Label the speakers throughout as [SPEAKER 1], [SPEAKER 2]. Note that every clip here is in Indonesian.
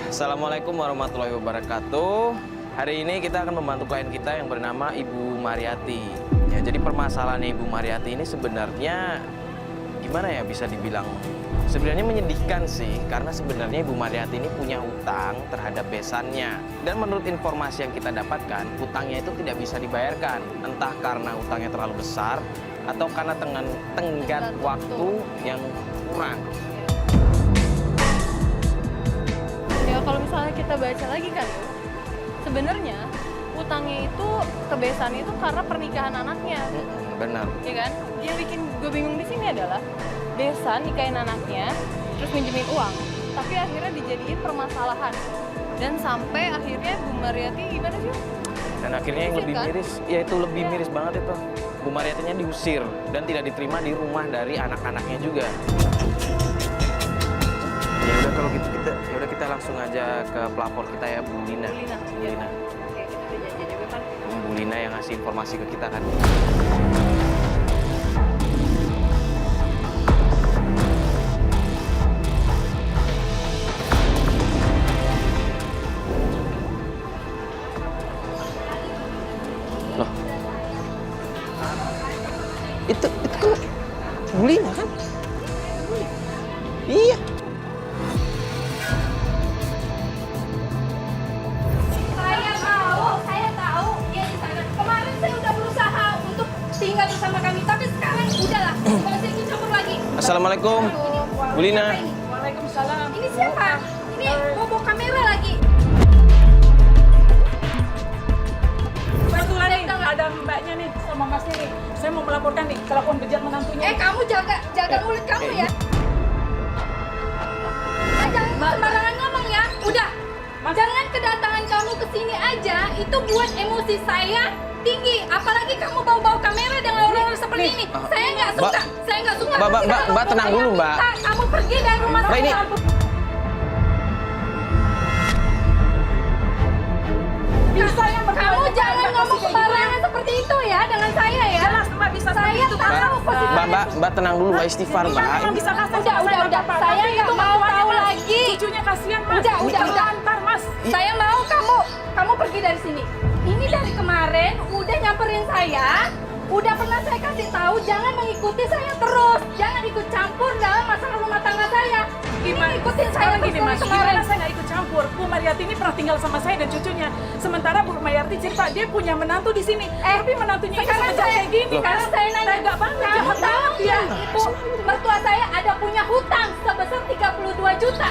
[SPEAKER 1] Assalamualaikum warahmatullahi wabarakatuh. Hari ini kita akan membantu klien kita yang bernama Ibu Mariati. Ya, jadi permasalahan Ibu Mariati ini sebenarnya gimana ya, bisa dibilang sebenarnya menyedihkan sih, karena sebenarnya Ibu Mariati ini punya hutang terhadap besannya. Dan menurut informasi yang kita dapatkan, hutangnya itu tidak bisa dibayarkan. Entah karena hutangnya terlalu besar atau karena tenggat waktu yang kurang.
[SPEAKER 2] Ya kalau misalnya kita baca lagi kan, sebenarnya utangnya itu kebiasaannya itu karena pernikahan anaknya.
[SPEAKER 1] Benar.
[SPEAKER 2] Ya kan? Yang bikin gue bingung di sini adalah besan nikahin anaknya, terus minjemin uang, tapi akhirnya dijadiin permasalahan. Dan sampai akhirnya Bu Mariati gimana sih?
[SPEAKER 1] Dan akhirnya yang lebih miris, yaitu lebih miris banget itu. Bu Mariatinya diusir dan tidak diterima di rumah dari anak-anaknya juga. Ya udah kalau gitu kita langsung aja ke pelapor kita ya, Bu Lina.
[SPEAKER 2] Bu Lina.
[SPEAKER 1] Bu Lina.
[SPEAKER 2] Oke, kita udah janjian juga kan.
[SPEAKER 1] Bu Lina yang ngasih informasi ke kita kan. Loh. Itu kan Bu Lina kan? Iya.
[SPEAKER 3] Saya tahu dia di sana. Kemarin saya udah berusaha untuk tinggal bersama kami, tapi sekarang udahlah, nggak usah ikut campur lagi.
[SPEAKER 1] Assalamualaikum, Bu Lina.
[SPEAKER 3] Waalaikumsalam. Ini siapa? Ini bobo kamera lagi.
[SPEAKER 4] Kebetulan nih ada mbaknya nih sama Mas nih. Saya mau melaporkan nih kelakuan bejat menantunya.
[SPEAKER 3] Kamu jaga mulut kamu ya. Jangan sembarangan ngomong ya. Udah. Jangan kedatangan kamu ke sini aja itu buat emosi saya tinggi. Apalagi kamu bawa kamera dengan orang-orang seperti ini. Saya nggak suka. Saya nggak suka.
[SPEAKER 1] Mbak, tenang dulu, Mbak.
[SPEAKER 3] Kamu pergi dari rumah
[SPEAKER 1] Mbak,
[SPEAKER 3] saya.
[SPEAKER 1] ini
[SPEAKER 3] Kamu jangan ngomong sembarangan seperti itu ya dengan saya ya.
[SPEAKER 4] Jelas Mbak bisa seperti
[SPEAKER 3] Saya
[SPEAKER 4] itu,
[SPEAKER 3] tahu posisi.
[SPEAKER 1] Mbak tenang dulu, Mbak, istighfar, Mbak.
[SPEAKER 4] Orang bisa kasih
[SPEAKER 3] Udah. Saya nggak mau tahu lagi.
[SPEAKER 4] Cucunya kasihan Mas.
[SPEAKER 3] Udah.
[SPEAKER 4] Ntar Mas.
[SPEAKER 3] Saya mau kamu pergi dari sini. Ini dari kemarin udah nyamperin saya. Udah pernah saya kasih tahu jangan mengikuti saya terus. Jangan ikut campur dalam masalah rumah tangga saya.
[SPEAKER 4] Gimana?
[SPEAKER 3] Ini ikutin saya
[SPEAKER 4] Sekarang gini
[SPEAKER 3] terus
[SPEAKER 4] Mas,
[SPEAKER 3] kemarin.
[SPEAKER 4] gimana saya nggak ikut campur? Bu Mariati ini pernah tinggal sama saya dan cucunya. Sementara Bu Mariati cerita dia punya menantu di sini. Tapi menantunya ini
[SPEAKER 3] Sekarang
[SPEAKER 4] semenjak
[SPEAKER 3] saya
[SPEAKER 4] kayak gini.
[SPEAKER 3] Sekarang saya nanya,
[SPEAKER 4] Tega banget,
[SPEAKER 3] kamu
[SPEAKER 4] jahat
[SPEAKER 3] tahu
[SPEAKER 4] banget dia.
[SPEAKER 3] nggak, Ibu, mertua saya ada punya hutang sebesar 32 juta.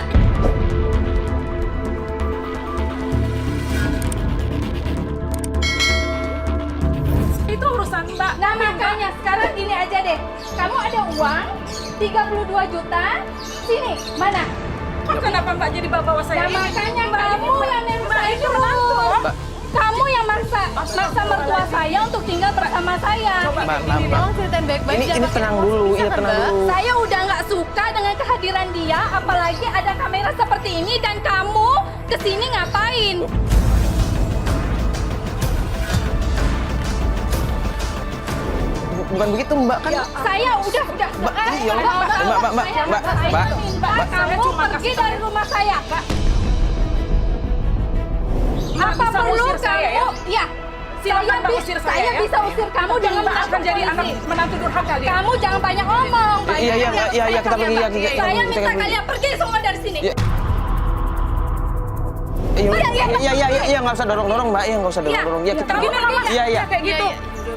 [SPEAKER 4] Itu urusan Mbak.
[SPEAKER 3] Nah makanya sekarang gini aja deh. Kamu ada uang 32 juta. Sini, mana?
[SPEAKER 4] Kok kenapa Mbak jadi bawa saya
[SPEAKER 3] Nah
[SPEAKER 4] ini?
[SPEAKER 3] makanya
[SPEAKER 4] Mbak,
[SPEAKER 3] kamu
[SPEAKER 4] ini
[SPEAKER 3] yang
[SPEAKER 4] Mbak,
[SPEAKER 3] saya
[SPEAKER 4] ini menantu.
[SPEAKER 3] terus. Kamu yang maksa mertua saya untuk tinggal bersama saya.
[SPEAKER 1] Mbak.
[SPEAKER 2] Tolong ceritain baik-baik.
[SPEAKER 1] Ini
[SPEAKER 2] jangan pakai
[SPEAKER 1] tenang
[SPEAKER 2] emosi,
[SPEAKER 1] dulu,
[SPEAKER 2] bisa
[SPEAKER 1] iya
[SPEAKER 2] kan,
[SPEAKER 1] tenang
[SPEAKER 2] Mbak?
[SPEAKER 1] dulu.
[SPEAKER 3] Saya udah nggak suka dengan kehadiran dia, apalagi ada kamera seperti ini dan kamu kesini ngapain?
[SPEAKER 1] Bukan begitu, Mbak, kan?
[SPEAKER 3] Saya udah.
[SPEAKER 1] Mbak, iya, Mbak,
[SPEAKER 3] Kamu
[SPEAKER 4] cuma
[SPEAKER 3] pergi
[SPEAKER 4] kasih
[SPEAKER 3] dari rumah saya.
[SPEAKER 4] Mbak
[SPEAKER 3] Apa
[SPEAKER 4] bisa
[SPEAKER 3] perlu
[SPEAKER 4] usir saya,
[SPEAKER 3] kamu? Ya.
[SPEAKER 4] Silakan Mbak usir saya ya.
[SPEAKER 3] bisa usir kamu
[SPEAKER 4] Jadi
[SPEAKER 3] dengan
[SPEAKER 4] Mbak akan
[SPEAKER 3] melapor
[SPEAKER 4] jadi anak
[SPEAKER 3] polisi.
[SPEAKER 4] menantu durhaka dia.
[SPEAKER 3] Kamu jangan banyak ngomong.
[SPEAKER 1] Iya, kita pergi, ya.
[SPEAKER 3] Saya minta kalian pergi semua dari sini.
[SPEAKER 1] Iya. Iya, nggak usah dorong-dorong, Mbak. Iya, nggak usah dorong-dorong. Ya, kita.
[SPEAKER 4] Gini loh Mas,
[SPEAKER 1] Iya.
[SPEAKER 4] kayak gitu.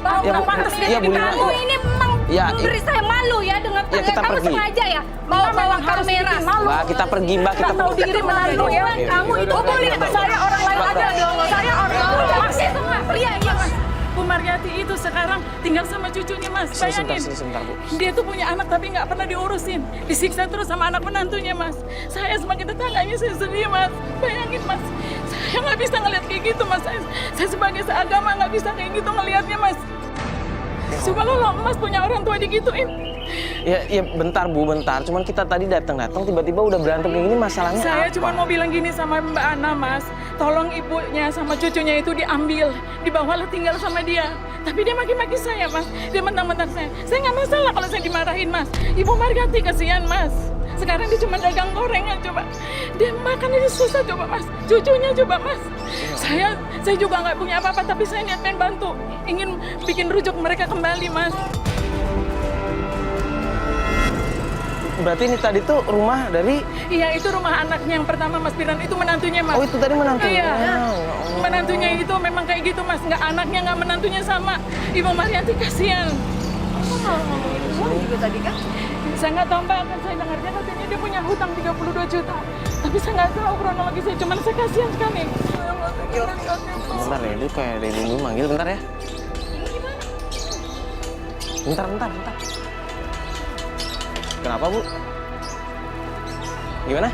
[SPEAKER 3] Bawa
[SPEAKER 1] Ya, Bu.
[SPEAKER 4] pantas dia
[SPEAKER 1] Iya, Bu Lina.
[SPEAKER 3] kamu ini memang
[SPEAKER 1] Ya,
[SPEAKER 3] memberi saya malu ya dengan
[SPEAKER 1] Ya, kita
[SPEAKER 3] kamu
[SPEAKER 1] pergi.
[SPEAKER 3] sengaja ya bawa
[SPEAKER 4] harus
[SPEAKER 3] kamera.
[SPEAKER 4] bikin malu.
[SPEAKER 1] Mbak, kita pergi, Mbak. Kita
[SPEAKER 4] Mau
[SPEAKER 1] pergi.
[SPEAKER 4] diri menantu ya.
[SPEAKER 3] Kamu itu boleh
[SPEAKER 4] Saya orang lain aja dong. Saya orang lain. Mas,
[SPEAKER 3] semua pria
[SPEAKER 4] iya Mas. Bu Mariati itu sekarang tinggal sama cucunya Mas. Bayangin.
[SPEAKER 1] Sini sebentar, Bu.
[SPEAKER 4] Dia tuh punya anak tapi nggak pernah diurusin. Disiksa terus sama anak menantunya Mas. Saya sebagai tetangganya saya sedih Mas. Bayangin Mas. Saya nggak bisa ngeliat kayak gitu Mas. Saya sebagai seagama nggak bisa kayak gitu ngelihatnya Mas. Coba lo Mas punya orang tua digituin.
[SPEAKER 1] Ya, bentar, Bu, bentar. Cuman kita tadi datang tiba-tiba udah berantem kayak gini, masalahnya
[SPEAKER 4] Saya
[SPEAKER 1] apa?
[SPEAKER 4] cuma mau bilang gini sama Mbak Ana, Mas. Tolong ibunya sama cucunya itu diambil. Dibawalah tinggal sama dia. Tapi dia maki-maki saya, Mas. Dia mentang-mentang saya. Saya nggak masalah kalau saya dimarahin, Mas. Ibu Mariati kasihan, Mas. Sekarang dia cuma dagang gorengan, coba. Dia makan aja susah coba mas. Cucunya coba mas. Saya juga nggak punya apa-apa, tapi saya niat pengen bantu. Ingin bikin rujuk mereka kembali mas.
[SPEAKER 1] Berarti ini tadi tuh rumah dari...
[SPEAKER 4] Iya, itu rumah anaknya yang pertama Mas Piran, itu menantunya Mas.
[SPEAKER 1] Oh, itu tadi menantu?
[SPEAKER 4] Iya,
[SPEAKER 1] Oh,
[SPEAKER 4] menantunya itu memang kayak gitu Mas. Nggak anaknya, nggak menantunya sama. Ibu Mariati kasihan.
[SPEAKER 2] Kok malah ngomongin uang juga tadi kan?
[SPEAKER 4] Saya nggak tahu Mbak, kan saya dengarnya katanya dia punya hutang 32 juta. Tapi saya nggak tahu kronologi saya, cuman saya kasihan sekali.
[SPEAKER 1] Bentar ya, itu kayak ada ibu manggil, bentar ya. Bentar. Kenapa, Bu? Gimana?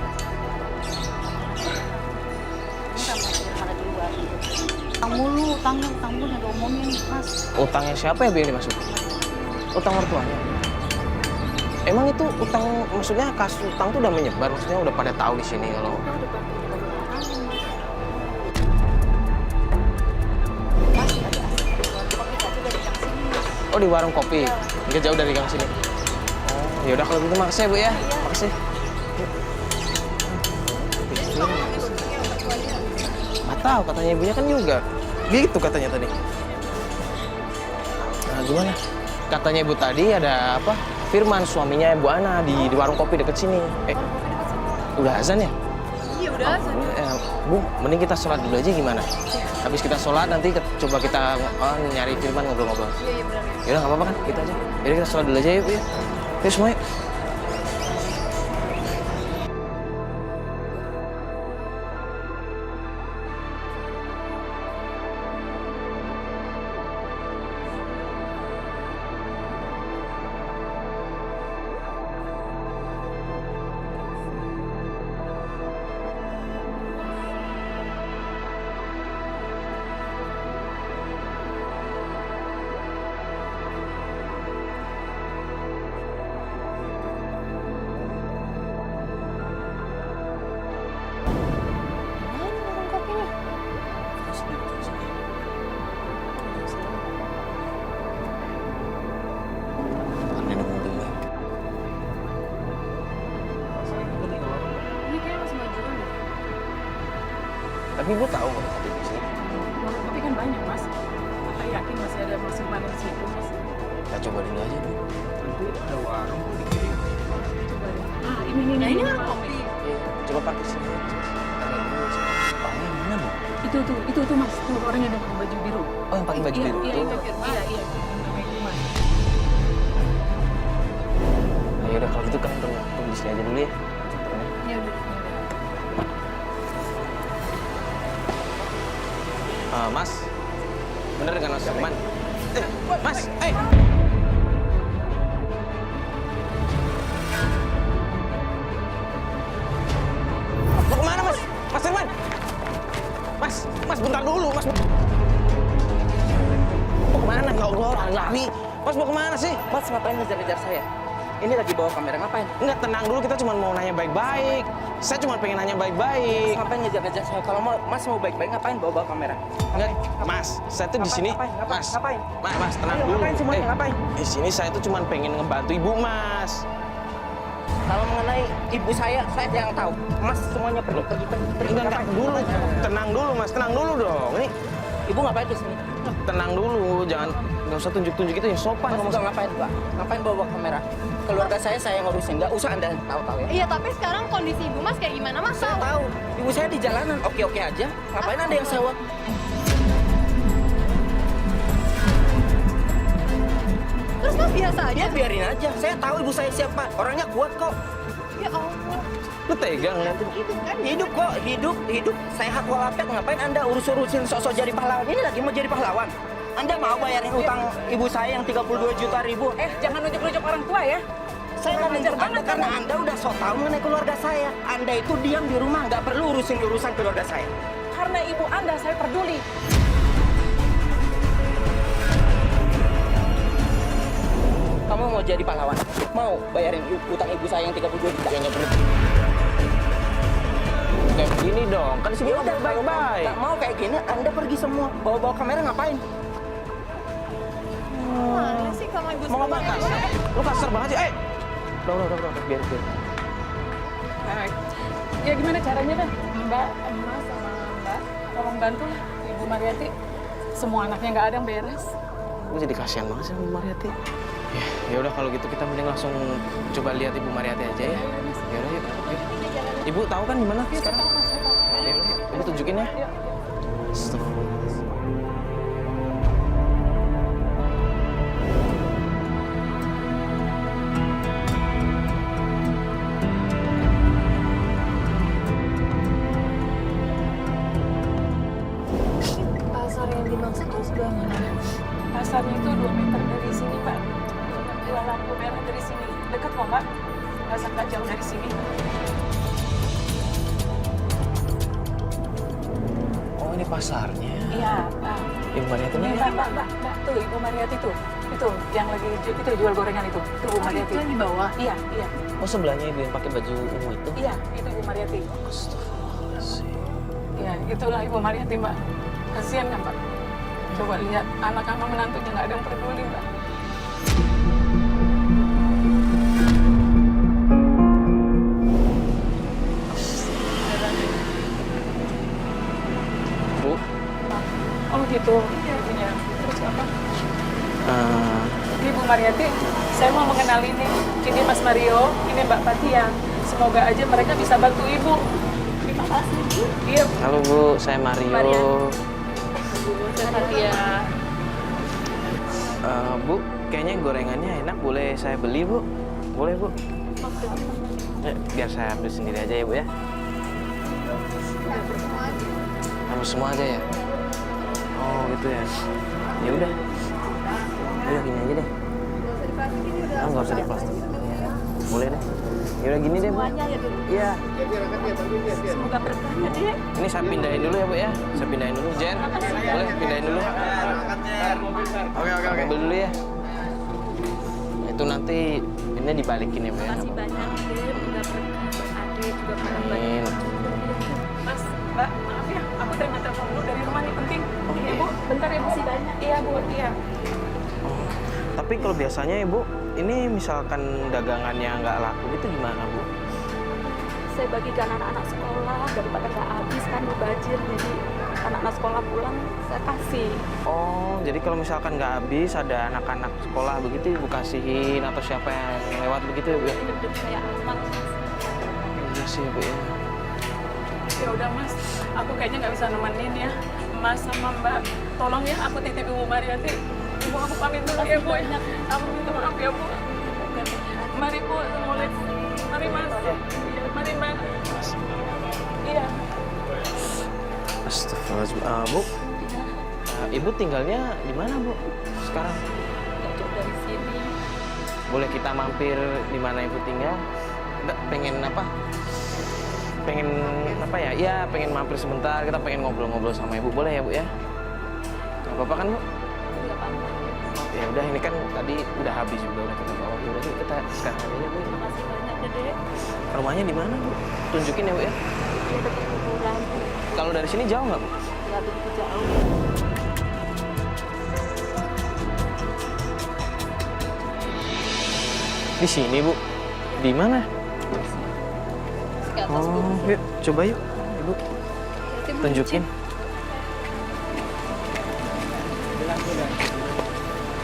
[SPEAKER 5] Utang mulu, utang mulu yang diomongin, Mas.
[SPEAKER 1] Utangnya siapa ya, Bu, yang dimaksud? Utang mertuanya? Emang itu utang, maksudnya kasus utang tuh udah menyebar, maksudnya udah pada tahu di sini kalau... Oh, di warung kopi? Nggak jauh dari gang sini? Oh, yaudah kalau gitu makasih ya, Bu ya. Makasih. Nggak tahu, katanya ibunya kan juga. Gitu katanya tadi. Nah, gimana? Katanya ibu tadi ada apa? Firman, suaminya Ibu Ana di warung kopi deket sini. Udah azan ya?
[SPEAKER 2] Iya udah azan.
[SPEAKER 1] Bu, mending kita sholat dulu aja gimana? Habis kita sholat nanti coba kita nyari Firman ngobrol-ngobrol.
[SPEAKER 2] Iya benar.
[SPEAKER 1] Yaudah nggak apa-apa kan? Kita aja. Yaudah kita sholat dulu aja yuk. Yuk semua yuk.
[SPEAKER 2] Ini kayak masih maju kan?
[SPEAKER 1] Tapi ibu tahu kalau tadi di sini.
[SPEAKER 4] Warung kopi kan banyak Mas. Saya yakin masih ada Mas Firman di situ Mas.
[SPEAKER 1] Kita coba dulu aja, Bu.
[SPEAKER 6] Nanti ada warung kok di kiri.
[SPEAKER 4] Coba deh. Ah, ini.
[SPEAKER 2] Nah ini kan kopi.
[SPEAKER 1] Coba pakai sini. Tanya dulu. Orangnya mana, Bu?
[SPEAKER 4] Itu Mas. Tuh orangnya dengan baju biru.
[SPEAKER 1] Oh, yang pakai baju biru.
[SPEAKER 4] Iya,
[SPEAKER 1] Oh.
[SPEAKER 4] itu Firman. Iya. Namanya itu Mas.
[SPEAKER 1] Nah, yaudah kalau gitu kan tunggu di sini aja dulu ya.
[SPEAKER 2] Iya udah.
[SPEAKER 1] Mas, bener kan Mas Firman? Mas, mau kemana Mas? Mas Firman? Mas bentar dulu, Mas. Mau kemana? Ya Allah, lari. Mas mau kemana sih?
[SPEAKER 7] Mas ngapain ngejar-ngejar saya? Ini lagi bawa kamera ngapain?
[SPEAKER 1] Enggak, tenang dulu, kita cuma mau nanya baik-baik. Saya cuma pengen nanya baik-baik.
[SPEAKER 7] Ngapain ngejar-ngejar saya? Kalau Mas mau baik-baik ngapain bawa kamera?
[SPEAKER 1] Enggak, Mas, saya tuh di sini.
[SPEAKER 7] Ngapain?
[SPEAKER 1] Mas,
[SPEAKER 7] Ngapain?
[SPEAKER 1] Mas, tenang
[SPEAKER 7] Ayo,
[SPEAKER 1] dulu.
[SPEAKER 7] ngapain semuanya? Ngapain?
[SPEAKER 1] Di sini saya tuh cuma pengen ngebantu ibu, Mas.
[SPEAKER 7] Kalau mengenai ibu saya yang tahu. Mas semuanya pergi.
[SPEAKER 1] Enggak,
[SPEAKER 7] Ngapain?
[SPEAKER 1] dulu. Tenang dulu, Mas. Tenang dulu dong. Ini
[SPEAKER 7] Ibu ngapain ke sini?
[SPEAKER 1] tenang dulu. Jangan, nggak usah tunjuk-tunjuk itu yang sopan.
[SPEAKER 7] Mas
[SPEAKER 1] ngomong.
[SPEAKER 7] juga ngapain, Pak? Ngapain bawa kamera? Keluarga saya ngurusin. Nggak usah Anda tahu-tahu ya.
[SPEAKER 2] Iya tapi sekarang kondisi ibu mas kayak gimana mas?
[SPEAKER 7] Saya tahu. Ibu saya di jalanan. Oke-oke aja. Ngapain Anda yang sewa?
[SPEAKER 2] Terus mas biasa aja?
[SPEAKER 7] Ya biarin aja. Saya tahu ibu saya siapa. Orangnya kuat kok.
[SPEAKER 2] Ya Allah.
[SPEAKER 1] Lu tega ngeliatin.
[SPEAKER 7] Hidup kok, hidup sehat walafiat. Ngapain Anda urus-urusin sosok jadi pahlawan? Ini lagi mau jadi pahlawan. Anda mau bayarin utang ibu saya yang 32 juta ribu?
[SPEAKER 4] Jangan nunjuk-nunjuk orang tua ya.
[SPEAKER 7] Saya nggak nunjuk Anda karena Anda udah sok tahu mengenai keluarga saya. Anda itu diam di rumah, nggak perlu urusin urusan keluarga saya.
[SPEAKER 4] Karena ibu Anda saya peduli.
[SPEAKER 7] Kamu mau jadi pahlawan? Mau bayarin utang ibu saya yang 32 juta?
[SPEAKER 1] Kayaknya perlu. Kayak begini dong. Kan sini
[SPEAKER 7] Ya
[SPEAKER 1] udah
[SPEAKER 7] udah,
[SPEAKER 1] baik-baik.
[SPEAKER 7] nggak mau kayak gini, Anda pergi semua. Bawa-bawa kamera ngapain?
[SPEAKER 2] Mana sih kamu ibu
[SPEAKER 1] Mau apa
[SPEAKER 2] sebenarnya?
[SPEAKER 1] kasar? Lu kasar banget sih. Udah, biar.
[SPEAKER 4] Ya gimana caranya dah? Mbak, Mas sama Mbak, tolong bantu lah Ibu Mariati. Semua anaknya nggak ada yang beres.
[SPEAKER 1] Gue jadi kasihan banget sama Ibu Mariati. Ya udah kalau gitu kita mending langsung coba lihat Ibu Mariati aja ya. Ya udah yuk. Ibu tahu kan di mana sekarang? Ya udah yuk. Ibu tunjukin ya. Astagfirullahaladzim.
[SPEAKER 2] Pasar yang dimaksud tuh sebelah mana?
[SPEAKER 4] Pasarnya itu 2 meter dari sini, Pak. Jual lampu merah dari sini. Dekat kok, Pak. Nggak jauh dari sini.
[SPEAKER 1] Oh ini pasarnya.
[SPEAKER 4] Iya, Pak.
[SPEAKER 1] Ibu Mariati
[SPEAKER 4] Ini,
[SPEAKER 1] mana?
[SPEAKER 4] Mbak. Tuh, Ibu Mariati tuh. Itu, yang lagi itu jual gorengan itu. Itu Ibu Mariati.
[SPEAKER 2] Itu yang di bawah.
[SPEAKER 4] Iya.
[SPEAKER 1] Oh sebelahnya ibu yang pakai baju ungu itu?
[SPEAKER 4] Iya, itu Ibu Mariati.
[SPEAKER 1] Astagfirullahaladzim.
[SPEAKER 4] Iya, itulah Ibu Mariati, Mbak. Kasihan kan, Pak? Coba lihat, anak sama menantunya nggak ada yang peduli, Mbak.
[SPEAKER 1] Bu,
[SPEAKER 4] Oh gitu, ibunya. Terus apa?
[SPEAKER 1] eh,
[SPEAKER 4] Ini Bu Mariati, saya mau mengenali ini Mas Mario, ini Mbak Fatia. Semoga aja mereka bisa bantu Ibu. Terima kasih, Bu. Iya,
[SPEAKER 1] halo Bu, saya Mario.
[SPEAKER 2] Fatia.
[SPEAKER 1] Bu, kayaknya gorengannya enak, boleh saya beli Bu? Boleh Bu? Biar saya ambil sendiri aja ya Bu ya. Harus semua aja ya? Oh gitu ya. Ya udah. Udah gini aja deh. Nggak usah diplastik. Boleh deh. Ya udah gini deh Bu. Iya.
[SPEAKER 4] semoga berkah ya, Dek.
[SPEAKER 1] Ini saya pindahin dulu ya Bu ya. Saya pindahin dulu. Jen, boleh pindahin dulu. Oke. Mobil dulu ya. Itu nanti ini dibalikin ya Bu ya.
[SPEAKER 3] Makasih banyak, Dek. Udah berkah buat Adik juga barang
[SPEAKER 1] Amin.
[SPEAKER 4] Mas, Mbak, maaf ya, aku terima telepon dulu dari rumah nih penting. Iya, Bu, bentar ya, Bu. Iya, Bu, iya.
[SPEAKER 1] Tapi kalau biasanya Ibu, ini misalkan dagangannya nggak laku itu gimana Bu?
[SPEAKER 3] Saya bagikan anak-anak sekolah daripada nggak habis kan mubazir, jadi anak-anak sekolah pulang saya kasih.
[SPEAKER 1] Oh, jadi kalau misalkan nggak habis ada anak-anak sekolah begitu Ibu kasihin atau siapa yang lewat begitu ya Bu?
[SPEAKER 3] Hidup saya aman.
[SPEAKER 1] Iya sih Bu ya.
[SPEAKER 4] Ya udah, Mas, aku kayaknya nggak bisa nemenin ya. Mas sama Mbak, tolong ya, aku titip Ibu Mariati. Ibu, aku pamit dulu ya, Bu. Aku minta maaf ya, Bu. Mari, Bu, mulai. Mari, Mas. Mari, Mbak. Iya.
[SPEAKER 1] Astagfirullahaladzim. Bu, Ibu tinggalnya di mana Bu sekarang?
[SPEAKER 3] Jauh dari sini.
[SPEAKER 1] Boleh kita mampir di mana Ibu tinggal? Nggak, pengen apa? Pengen apa ya? Iya, pengen mampir sebentar. Kita pengen ngobrol-ngobrol sama Ibu. Boleh ya Bu ya? Nggak apa-apa kan Bu?
[SPEAKER 3] Nggak apa-apa.
[SPEAKER 1] Ya udah, ini kan tadi udah habis juga, udah kita bawa. Udah yuk kita sekarang aja ya Bu.
[SPEAKER 3] Makasih banyak, Dek.
[SPEAKER 1] Rumahnya di mana Bu? Tunjukin ya Bu ya.
[SPEAKER 3] Ini dekat kuburan.
[SPEAKER 1] Kalau dari sini jauh nggak Bu?
[SPEAKER 3] Nggak begitu jauh.
[SPEAKER 1] Di sini Bu. Di mana?
[SPEAKER 2] Ke atas Bu.
[SPEAKER 1] Oh, yuk coba yuk Ibu. Tunjukin.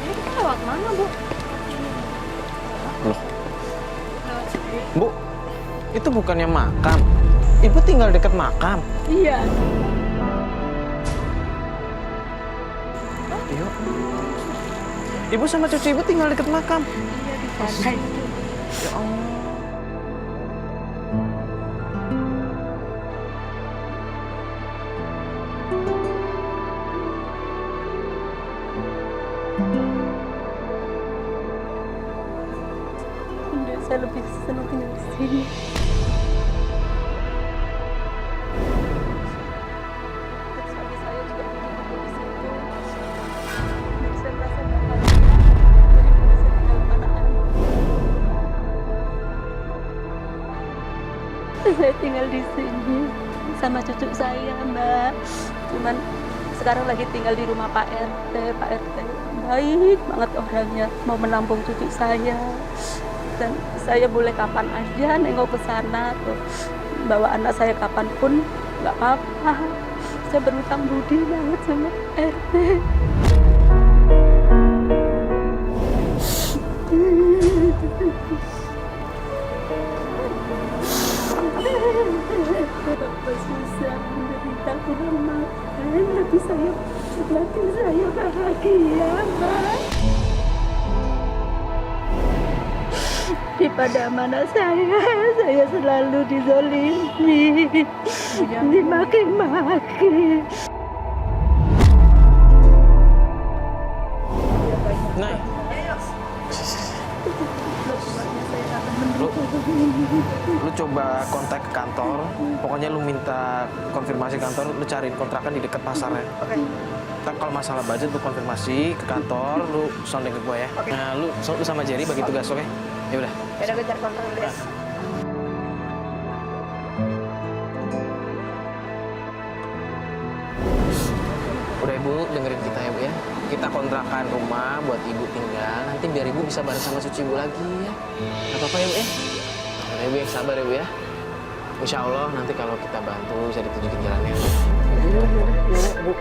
[SPEAKER 2] Ini kita lewat mana Bu?
[SPEAKER 1] Loh,
[SPEAKER 2] Lewat sini.
[SPEAKER 1] Bu, itu bukannya makam. Ibu tinggal dekat makam.
[SPEAKER 3] Iya.
[SPEAKER 1] Yuk. Ibu sama cucu Ibu tinggal dekat makam.
[SPEAKER 3] Iya di sana itu.
[SPEAKER 1] Ya Allah.
[SPEAKER 3] Bunda, saya lebih senang tinggal di sini. Dan suami saya juga tinggal di situ. Dan saya merasa bahagia. Jadi Bunda, saya tinggal sama anak-anak. Saya tinggal di sini sama cucu saya, Mbak. Cuman sekarang lagi tinggal di rumah Pak RT. Pak RT baik banget orangnya, mau menampung cucu saya. Dan saya boleh kapan aja nengok ke sana tuh.
[SPEAKER 5] bawa anak saya kapanpun nggak apa-apa. Saya berutang budi banget sama RT. Bapak susah menderita kurang makan, tapi saya bahagia, Mas. Di pada mana saya selalu dizolimi, dimaki-maki.
[SPEAKER 1] Nay, lu coba kontak ke kantor. Pokoknya lu minta konfirmasi kantor, lu cariin kontrakan di dekat pasarnya.
[SPEAKER 7] Oke.
[SPEAKER 1] Ntar kalau masalah budget lu konfirmasi ke kantor, lu sounding ke gua ya. Nah, lu sama Jerry bagi tugas, oke? Ya udah.
[SPEAKER 7] Ya udah, gue cari kontak dulu ya.
[SPEAKER 1] Udah Ibu, dengerin kita ya Bu ya. Kita kontrakan rumah buat Ibu tinggal. Nanti biar Ibu bisa bareng sama cucu Ibu lagi ya. Gak apa-apa ya Bu ya? Udah Ibu yang sabar ya Bu ya. Insya Allah nanti kalau kita bantu bisa ditunjukin jalannya. Ya Bu.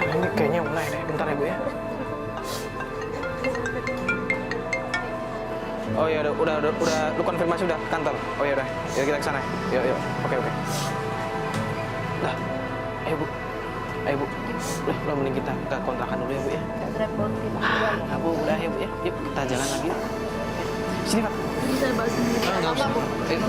[SPEAKER 1] Ini kayaknya mulai deh. Bentar ya Bu ya. Oh ya udah, lu konfirmasi udah ke kantor. Oh ya udah, ya kita ke sana. Yuk. Oke. Lah, ayo Bu. Udah, mending kita ke kontrakan dulu ya Bu ya. Bu, udah ya Bu ya. Yuk kita jalan lagi. Yuk. Sini Pak.
[SPEAKER 5] Bisa bahas sendiri.
[SPEAKER 1] Enggak usah. Ayo.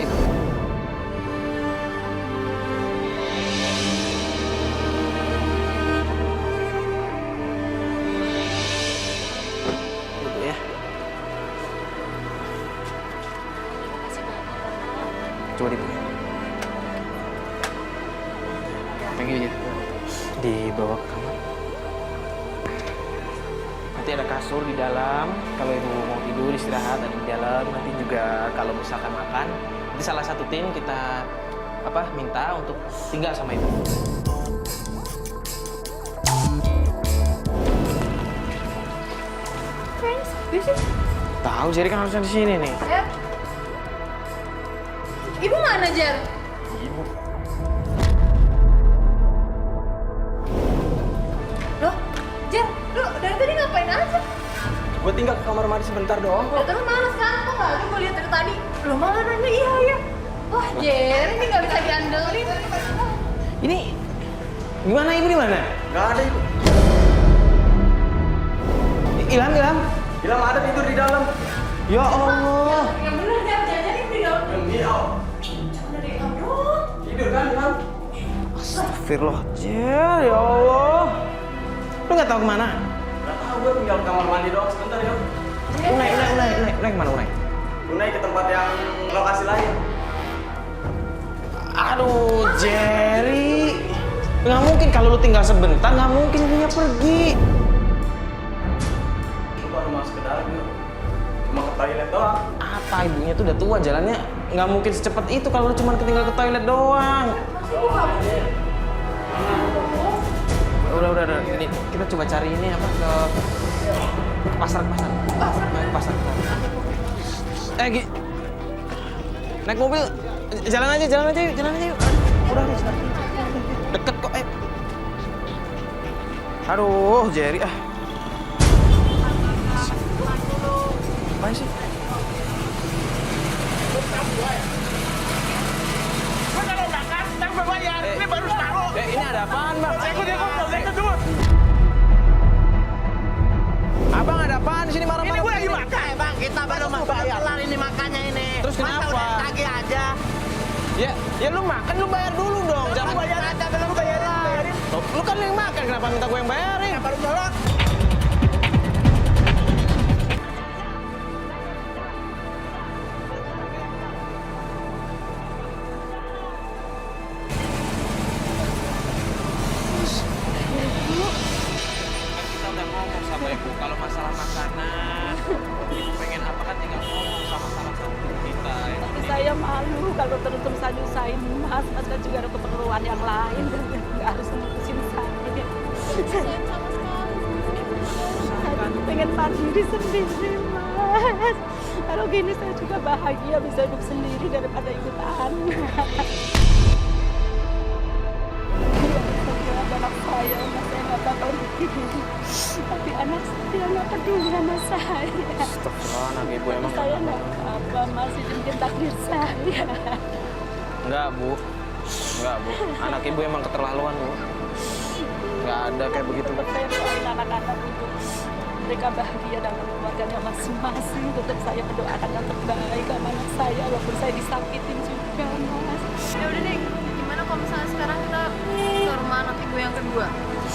[SPEAKER 1] Bu ya. Coba dibuka. Thank you ya. Dibawa ke kamar. Nanti ada kasur di dalam. Kalau ibu mau tidur istirahat ada di dalam. Nanti juga kalau misalkan makan, nanti salah satu tim kita minta untuk tinggal sama ibu. Tahu Jerry kan harusnya di sini nih.
[SPEAKER 2] Ya. Ibu mana, Jer?
[SPEAKER 1] Ibu.
[SPEAKER 2] Loh, Jer, lu dari tadi ngapain aja?
[SPEAKER 6] Gue tinggal ke kamar mandi sebentar doang kok.
[SPEAKER 2] Terus mana sekarang kok nggak ada? Gue lihat dari tadi. Lo malah nanya iya. Wah, Jer, ini nggak bisa diandelin.
[SPEAKER 1] Ini gimana ibu di mana?
[SPEAKER 6] Gak ada ibu.
[SPEAKER 1] Ilham.
[SPEAKER 6] Bilang ada tidur di dalam.
[SPEAKER 1] Ya Allah.
[SPEAKER 2] Yang bener, Jer, jangan di dalam.
[SPEAKER 6] Iya.
[SPEAKER 2] Cuma dari kamu doang.
[SPEAKER 6] Tidur kan, Ilham?
[SPEAKER 1] Astagfirullah, Jer, ya Allah. Lu nggak tahu kemana?
[SPEAKER 6] Gak tahu, gue tinggal ke kamar mandi doang sebentar ya.
[SPEAKER 1] Unai kemana Unai?
[SPEAKER 6] Gue naik ke tempat yang lokasi lain.
[SPEAKER 1] Aduh, Jerry. Nggak mungkin kalau lu tinggal sebentar, nggak mungkin ibunya pergi.
[SPEAKER 6] Gue baru masuk ke dalam yuk. Cuma ke toilet doang.
[SPEAKER 1] Apa ibunya tuh udah tua, jalannya nggak mungkin secepat itu kalau lu cuma tinggal ke toilet doang. Udah. Ini kita coba cari ini ke pasar. Naik mobil, jalan aja yuk. Udah. Deket kok, Aduh, Jerry Apaan sih? Ini baru separuh. Ini ada apaan, Bang? Ikut. Abang ada apaan di sini marah-marah?
[SPEAKER 7] Ini gue lagi makan, Bang. Kita baru kelar ini makannya ini.
[SPEAKER 1] Terus
[SPEAKER 7] Masa
[SPEAKER 1] kenapa?
[SPEAKER 7] udah tagih aja.
[SPEAKER 1] Ya lu makan, lu bayar dulu dong. Jangan
[SPEAKER 7] Bayar aja, belum bayarin.
[SPEAKER 1] Lu kan yang makan, kenapa minta gue yang bayarin?
[SPEAKER 7] Baru nyolot.
[SPEAKER 1] Kita udah ngomong sama ibu kalau masalah makanan, ibu pengen apa kan tinggal ngomong sama salah satu kita.
[SPEAKER 5] Tapi saya malu kalau terus-terusan nyusahin Mas. Mas kan juga ada keperluan yang lain. Nggak harus ngurusin saya. Saya pengen mandiri sendiri, Mas. Kalau gini saya juga bahagia bisa hidup sendiri daripada ibu tahan. Anak saya nggak bakal begini. Tapi anak saya nggak peduli sama saya.
[SPEAKER 1] Astagfirullah, anak ibu emang.
[SPEAKER 5] Saya nggak apa, masih mungkin takdir saya.
[SPEAKER 1] Enggak, Bu. Enggak, Bu. Anak ibu emang keterlaluan, Bu. Enggak ada kayak begitu.
[SPEAKER 5] Tetap saya doain anak-anak itu. Mereka bahagia dengan keluarganya masing-masing. Tetap saya mendoakan yang terbaik sama anak saya, walaupun saya disakitin juga, Mas.
[SPEAKER 2] Ya udah deh, gimana kalau misalnya sekarang kita ke rumah anak ibu yang kedua?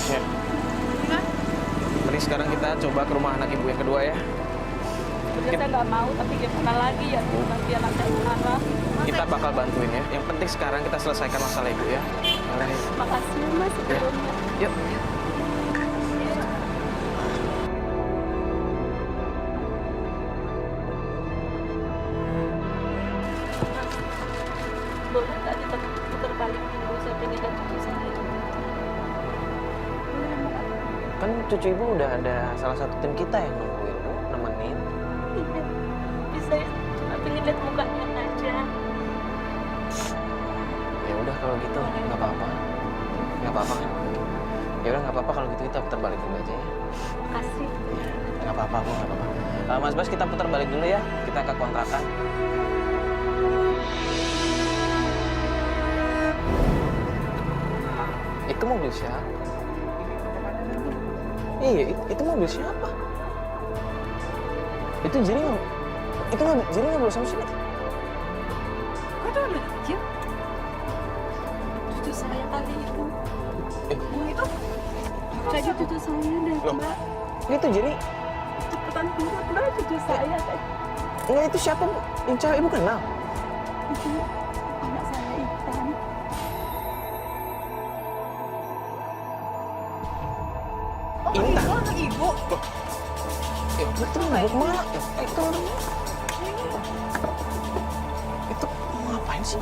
[SPEAKER 1] Ya.
[SPEAKER 2] Gimana?
[SPEAKER 1] Mari sekarang kita coba ke rumah anak ibu yang kedua ya.
[SPEAKER 5] Sebenarnya saya nggak mau, tapi gimana lagi ya, nanti anak saya marah.
[SPEAKER 1] Kita bakal bantuin ya. Yang penting sekarang kita selesaikan masalah ibu ya. Boleh.
[SPEAKER 5] Makasih ya, Mas sebelumnya.
[SPEAKER 1] Yuk.
[SPEAKER 5] Boleh tadi putar balik dulu, saya pengen lihat cucu saya. Boleh, Mbak?
[SPEAKER 1] Kan cucu ibu udah ada salah satu tim kita yang nungguin, Bu, nemenin.
[SPEAKER 5] Iya. Bisa ya, cuma pengen lihat mukanya aja.
[SPEAKER 1] Ya udah kalau gitu nggak apa-apa. Nggak apa-apa kan? Ya udah nggak apa-apa kalau gitu kita putar balik dulu aja ya.
[SPEAKER 5] Makasih.
[SPEAKER 1] Iya, nggak apa-apa, Bu, nggak apa-apa. Mas Bas, kita putar balik dulu ya. Kita ke kontrakan. Itu mobil siapa? Iya, itu mobil siapa? Itu Jerry ngobrol sama siapa?
[SPEAKER 5] Kok ada anak kecil? Cucu saya tadi itu. Yang itu? Tadi cucu saya deh,
[SPEAKER 1] Loh.
[SPEAKER 5] Mbak.
[SPEAKER 1] Itu Jerry.
[SPEAKER 5] Cepetan turun, Mbak, cucu saya tadi.
[SPEAKER 1] Enggak, itu siapa, Bu? Yang cewek ibu kenal?
[SPEAKER 5] Itu anak saya Intan.
[SPEAKER 1] Intan.
[SPEAKER 2] Oh, anak ibu.
[SPEAKER 1] Itu mau kemana? Itu mau ngapain sih?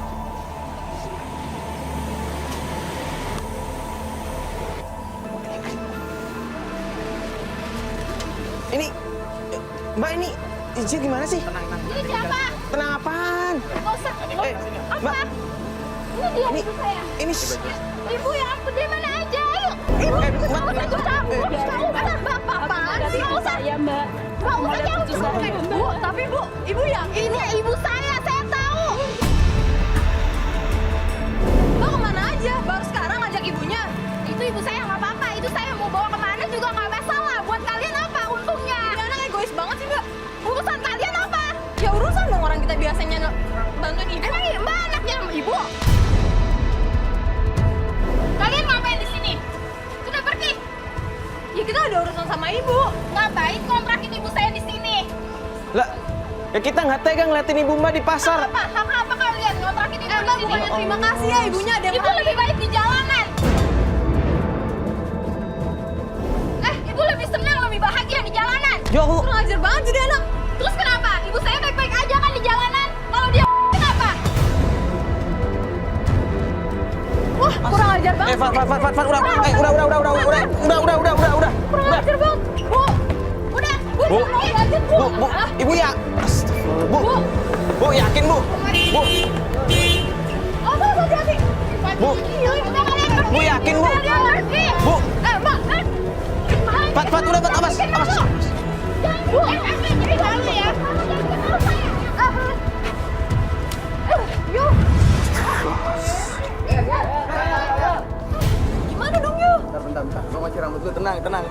[SPEAKER 1] Ini, Mbak, ini Ijir gimana sih?
[SPEAKER 3] Ini siapa?
[SPEAKER 1] Tenang apaan?
[SPEAKER 3] Nggak usah.
[SPEAKER 1] Mbak,
[SPEAKER 3] Ini dia
[SPEAKER 1] ini,
[SPEAKER 3] ibu saya.
[SPEAKER 1] ini,
[SPEAKER 3] Ibu ya ampun, di mana aja? Ayo. Ibu,
[SPEAKER 1] Mbak,
[SPEAKER 3] nggak usah ikut campur. Nggak usah. Bapak apaan sih? Nggak usah.
[SPEAKER 5] Saya, Mbak.
[SPEAKER 3] Nggak usah campur.
[SPEAKER 2] Bu, tapi Bu, ibu ya?
[SPEAKER 3] Ini ibu saya tahu.
[SPEAKER 2] Mbak kemana aja? Baru sekarang ngajak ibunya.
[SPEAKER 3] Itu ibu saya nggak apa-apa. Itu saya mau bawa kemana juga nggak masalah. Buat kalian apa untungnya?
[SPEAKER 2] Ini anak egois banget sih, Mbak.
[SPEAKER 3] Urusan kalian apa?
[SPEAKER 2] Ya urusan dong orang kita biasanya bantuin ibu.
[SPEAKER 3] Emang Mbak anaknya ibu? Kalian ngapain di sini? Sudah pergi.
[SPEAKER 2] Ya kita ada urusan sama ibu.
[SPEAKER 3] Ngapain kontrakin ibu saya di sini?
[SPEAKER 1] lah, ya kita nggak tega ngeliatin ibu Mbak di pasar.
[SPEAKER 3] Hak apa kalian kontrakin ibu di
[SPEAKER 2] Mbak
[SPEAKER 3] sini?
[SPEAKER 2] bukannya terima kasih ya ibunya ada yang
[SPEAKER 3] Ibu lebih baik di jalanan. Ibu lebih senang, lebih bahagia di jalanan.
[SPEAKER 1] Ya Allah.
[SPEAKER 2] kurang ajar banget jadi anak.
[SPEAKER 3] Terus kenapa? Ibu saya baik-baik aja kan di jalanan. Kalau dia kenapa?
[SPEAKER 2] Wah, kurang ajar banget.
[SPEAKER 1] Fat, udah.
[SPEAKER 3] Kurang ajar bang. Bu, udah. Bu,
[SPEAKER 1] Bu.
[SPEAKER 3] jangan lanjut bu.
[SPEAKER 1] Bu, ibu ya. Astagfirullah, Bu, yakin, Bu? Bu,
[SPEAKER 3] Oh, bu, hati-hati.
[SPEAKER 1] Bu. Bu, yakin, Bu? Bu.
[SPEAKER 3] Mbak.
[SPEAKER 1] Fat, udah, Fat, awas.
[SPEAKER 3] Bu, ini malu ya. Yuk.
[SPEAKER 2] Gimana dong, Yu?
[SPEAKER 6] Bentar. Lo masih rambut gue. Tenang.
[SPEAKER 2] Tenang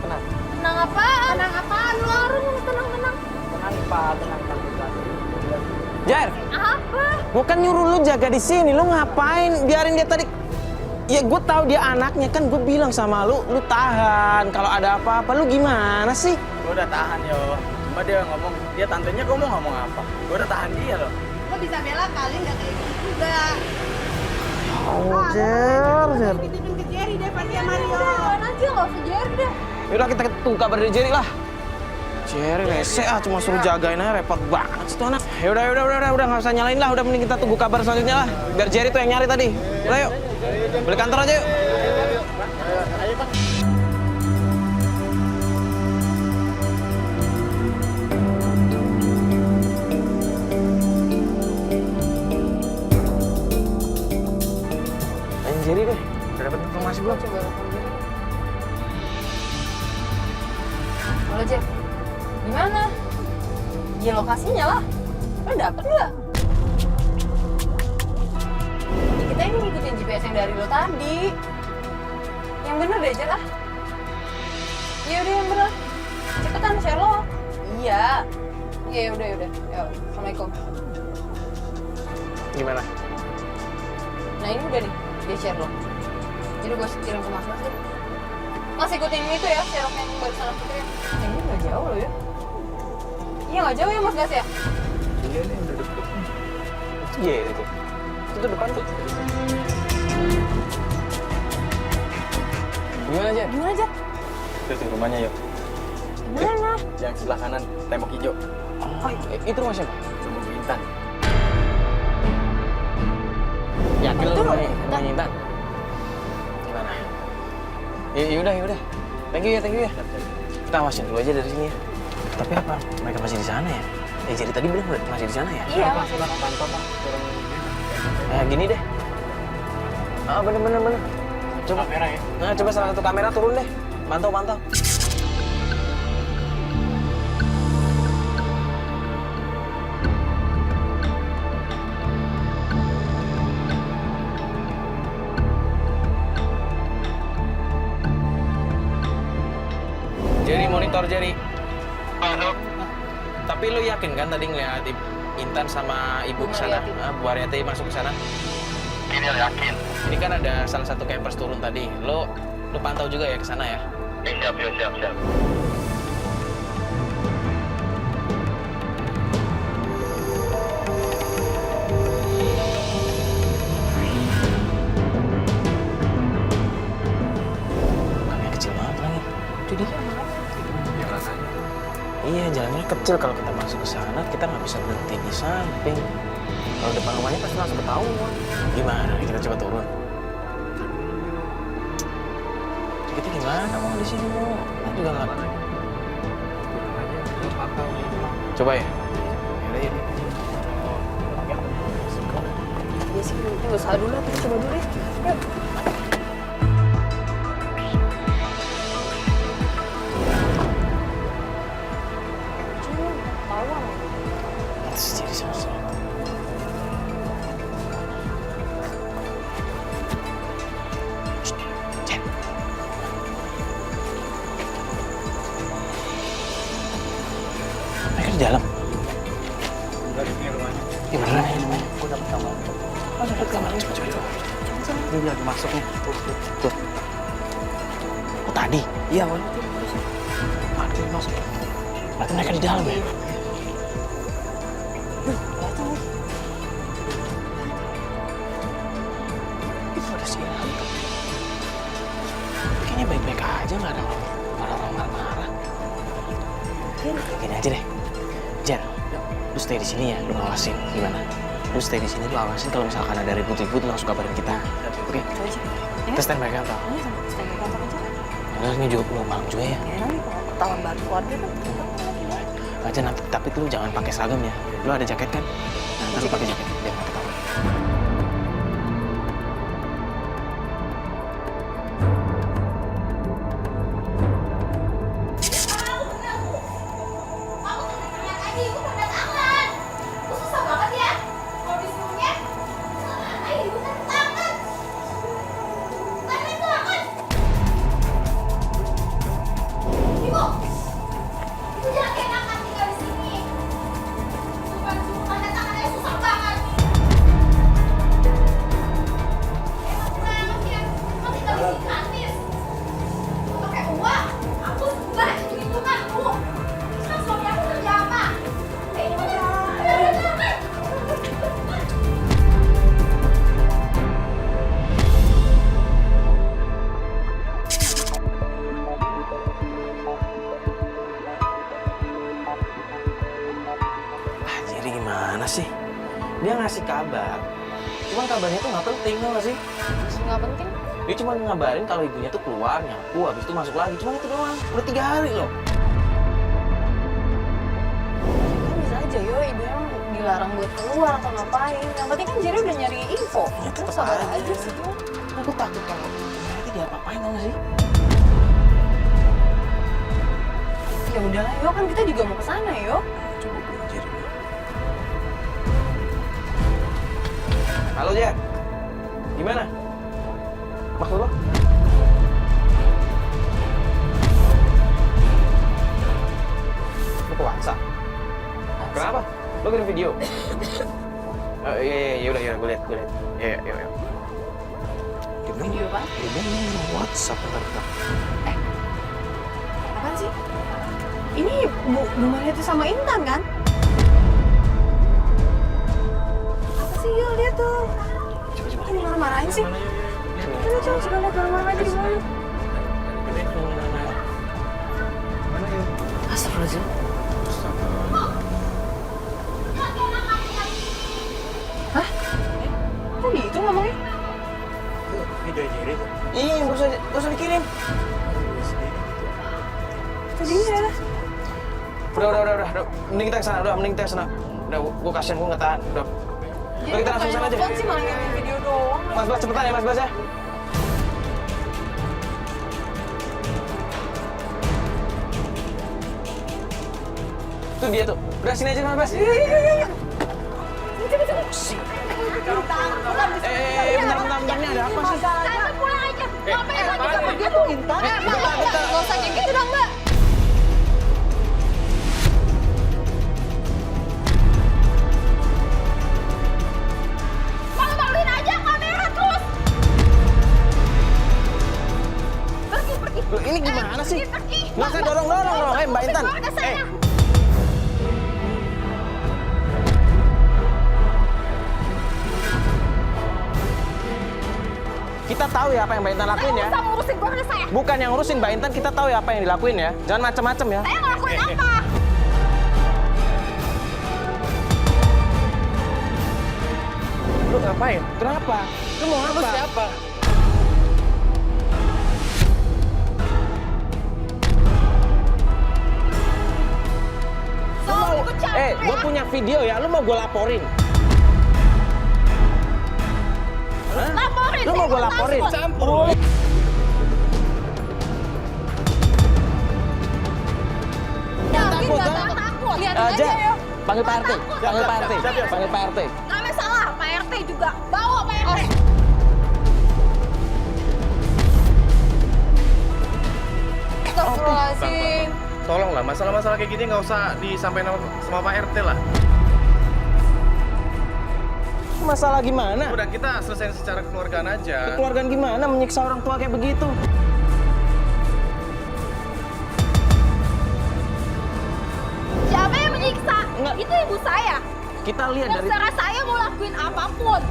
[SPEAKER 2] apaan?
[SPEAKER 3] Tenang apaan lu, Arun? Tenang.
[SPEAKER 6] Tenang, Pak. Tenang.
[SPEAKER 1] Jar,
[SPEAKER 3] Apa?
[SPEAKER 1] bukan nyuruh lu jaga di sini. Lu ngapain? Biarin dia tadi. Ya gue tahu dia anaknya, kan gue bilang sama lu tahan. Kalau ada apa-apa lu gimana sih?
[SPEAKER 6] Gue udah tahan, yo. Cuma dia ngomong, dia tantenya gue mau ngomong apa. Gue udah tahan dia loh.
[SPEAKER 2] Lo bisa bela kali nggak kayak gitu juga.
[SPEAKER 1] Oh, Jar.
[SPEAKER 2] Dituding ke Jerry daripada dia Mario. Jangan aja nggak usah Jerry deh.
[SPEAKER 1] Yaudah kita tunggu kabar dari Jerry lah. Jerry rese cuma suruh jagain aja repot banget sih tuh anak. Yaudah nggak usah nyalain lah, udah mending kita tunggu kabar selanjutnya lah. Biar Jerry tuh yang nyari tadi. Udah yuk, balik kantor aja yuk. Jerry deh. Udah dapat informasi belum?
[SPEAKER 2] Coba telepon Jerry. Halo Jer, gimana? Ya lokasinya lah. Lo dapet nggak? Ya, kita ini ngikutin GPS yang dari lo tadi. Yang bener deh Jer ah. Iya udah yang bener. Cepetan share lo. Iya. Iya udah. Ya, Assalamualaikum.
[SPEAKER 1] Gimana?
[SPEAKER 2] Nah ini udah nih, dia share lo. Jadi gue kirim ke Mas deh. Mas ikutin itu ya, share yang barusan aku kirim. Ini nggak jauh loh ya. Iya nggak jauh ya Mas Gas ya?
[SPEAKER 6] Iya nih udah deket.
[SPEAKER 1] Iya itu. Itu depan tuh. Gimana aja?
[SPEAKER 2] Gimana aja?
[SPEAKER 6] Itu tuh rumahnya yuk.
[SPEAKER 2] Gimana?
[SPEAKER 6] Yang sebelah kanan, tembok hijau.
[SPEAKER 1] Oh, itu rumah siapa?
[SPEAKER 6] Rumah Intan.
[SPEAKER 1] Yakin
[SPEAKER 2] Itu
[SPEAKER 1] lu
[SPEAKER 2] rumah
[SPEAKER 1] rumahnya Intan? Gimana? Yaudah. Thank you ya. Kita awasin dulu aja dari sini ya. Tapi apa? Mereka masih di sana ya? Jadi tadi bilang masih di sana ya?
[SPEAKER 2] Iya Mas.
[SPEAKER 6] Pantau Pak.
[SPEAKER 1] Nah, gini deh. Ah, bener. Coba
[SPEAKER 6] Kamera ya.
[SPEAKER 1] Nah, coba salah satu kamera turun deh. Pantau. Jerry, monitor Jerry. Tapi lu yakin kan tadi ngeliat Intan sama ibu
[SPEAKER 2] Bu
[SPEAKER 1] ke sana?
[SPEAKER 2] Mariati.
[SPEAKER 1] Bu Mariati masuk ke sana?
[SPEAKER 8] Ini yakin.
[SPEAKER 1] Ini kan ada salah satu campers turun tadi. Lu pantau juga ya ke sana ya?
[SPEAKER 8] Siap.
[SPEAKER 1] Kami kecil banget lagi. Itu dia.
[SPEAKER 6] Jalanannya.
[SPEAKER 1] Iya, jalannya kecil. Kalau kita masuk ke sana, kita nggak bisa berhenti di samping. Kalau depan rumahnya pasti langsung ketahuan. Gimana? Kita coba turun. Kita gimana mau di sini mau? Kita juga nggak. Coba ya. Yaudah.
[SPEAKER 2] Ya sih, kita usaha dulu lah, kita coba dulu deh. Yuk.
[SPEAKER 1] Jadi sama. Mereka di dalam.
[SPEAKER 6] Udah di sini rumahnya.
[SPEAKER 1] Ya beneran ya rumahnya.
[SPEAKER 6] Gue dapet kamar.
[SPEAKER 1] Oh, dapat kamarnya coba.
[SPEAKER 6] Ini lagi masuk nih.
[SPEAKER 1] Tuh. Oh, tadi?
[SPEAKER 6] Iya, Wan.
[SPEAKER 1] Tadi masuk. Berarti mereka di dalam ya? Itu ada si Ilham tuh. Kayaknya baik-baik aja, nggak ada orang marah-marah. Gini aja deh. Jan, lu stay di sini ya, lu ngawasin. Gimana? Lu stay di sini, lu awasin kalau misalkan ada ribut-ribut, lu langsung kabarin kita. Oke? Kita stand by kantor.
[SPEAKER 2] Ini sama stay di kantor aja.
[SPEAKER 1] Terus ini juga belum malam juga ya.
[SPEAKER 2] Ya nanti kalau ketahuan baru keluarga kan.
[SPEAKER 1] Aja nanti, tapi lu jangan pakai seragam ya. Lu ada jaket kan? Nah, ntar lu pakai jaket biar nggak ketahuan. Gimana sih? Dia ngasih kabar. Cuman kabarnya tuh nggak penting, nggak sih?
[SPEAKER 2] Nggak penting.
[SPEAKER 1] Dia cuma ngabarin kalau ibunya tuh keluar, nyapu, habis itu masuk lagi. Cuma itu doang. Udah 3 hari loh.
[SPEAKER 2] Kan bisa aja yo, ibu yang dilarang buat keluar atau ngapain. Yang penting kan Jerry udah nyari info.
[SPEAKER 1] Ya, tetep
[SPEAKER 2] Sabar
[SPEAKER 1] aja.
[SPEAKER 2] aja sih tuh.
[SPEAKER 1] Aku takut kalau Mariati diapa-apain tau gak sih?
[SPEAKER 2] Ya udahlah, yo kan kita juga mau ke sana, yo.
[SPEAKER 1] Coba gue ajarin dulu. Halo, Jer. Gimana? Maksud lo? Lo ke WhatsApp? Kenapa? Lo kirim video? Oh, iya, udah, gue liat. Iya.
[SPEAKER 2] Video apa?
[SPEAKER 1] Kirim WhatsApp, bentar.
[SPEAKER 2] Apaan sih? Ini Bu Mariati sama Intan kan? Apa sih, yo lihat tuh. Coba ini marah-marahin sih. Coba lihat marah-marahin di mana. Astagfirullahaladzim. Hah? Kok gitu ngomongnya?
[SPEAKER 6] Video Jerry tuh.
[SPEAKER 1] Iya, gak usah dikirim.
[SPEAKER 2] Jadinya
[SPEAKER 1] Udah. Mending kita kesana, Udah, gue kasihan, gue nggak tahan. Udah kita langsung kesana aja.
[SPEAKER 2] sih malah ngirim video doang.
[SPEAKER 1] Mas Bas, cepetan ya Mas Bas ya. Tuh dia tuh. Udah sini aja Mas Bas. Iya. Bentar, ini ada apa sih?
[SPEAKER 3] Tante pulang aja. Ngapain lagi sama dia
[SPEAKER 2] Tuh Intan. Mbak, nggak usah kayak gitu dong, Mbak.
[SPEAKER 3] Malu-maluin aja kamera terus. Pergi.
[SPEAKER 1] Loh, ini gimana sih?
[SPEAKER 3] Pergi.
[SPEAKER 1] Nggak usah dorong-dorong dong. Mbak Intan.
[SPEAKER 3] Keluarga saya.
[SPEAKER 1] Kita tahu ya apa yang Mbak Intan lakuin ya.
[SPEAKER 3] Saya usah ngurusin keluarga saya.
[SPEAKER 1] Bukan yang ngurusin Mbak Intan, kita tahu ya apa yang dilakuin ya. Jangan macem-macem ya.
[SPEAKER 3] Saya ngelakuin apa?
[SPEAKER 1] Lu ngapain? Kenapa? Lu mau apa?
[SPEAKER 6] Siapa?
[SPEAKER 3] So, ikut campur
[SPEAKER 1] Gue
[SPEAKER 3] ya.
[SPEAKER 1] punya video ya, lu mau gue laporin? Hah?
[SPEAKER 3] Laporin.
[SPEAKER 1] Lu mau gue laporin?
[SPEAKER 6] Campur.
[SPEAKER 1] Takut,
[SPEAKER 3] Nggak
[SPEAKER 1] kan?
[SPEAKER 3] takut. Lihat
[SPEAKER 1] Aja.
[SPEAKER 3] aja ya.
[SPEAKER 1] Panggil Pak RT. Panggil Pak RT. Panggil Pak RT.
[SPEAKER 3] Nggak masalah, Pak RT juga. Bawa Pak RT.
[SPEAKER 2] Astagfirullahaladzim.
[SPEAKER 6] Tolonglah, masalah-masalah kayak gini nggak usah disampaikan sama Pak RT lah.
[SPEAKER 1] Masalah gimana?
[SPEAKER 6] Udah kita selesaiin secara kekeluargaan aja.
[SPEAKER 1] Keluargaan gimana menyiksa orang tua kayak begitu?
[SPEAKER 3] Siapa yang menyiksa?
[SPEAKER 1] Nggak.
[SPEAKER 3] Itu ibu saya.
[SPEAKER 1] Kita lihat dari
[SPEAKER 3] Terserah saya mau lakuin apapun.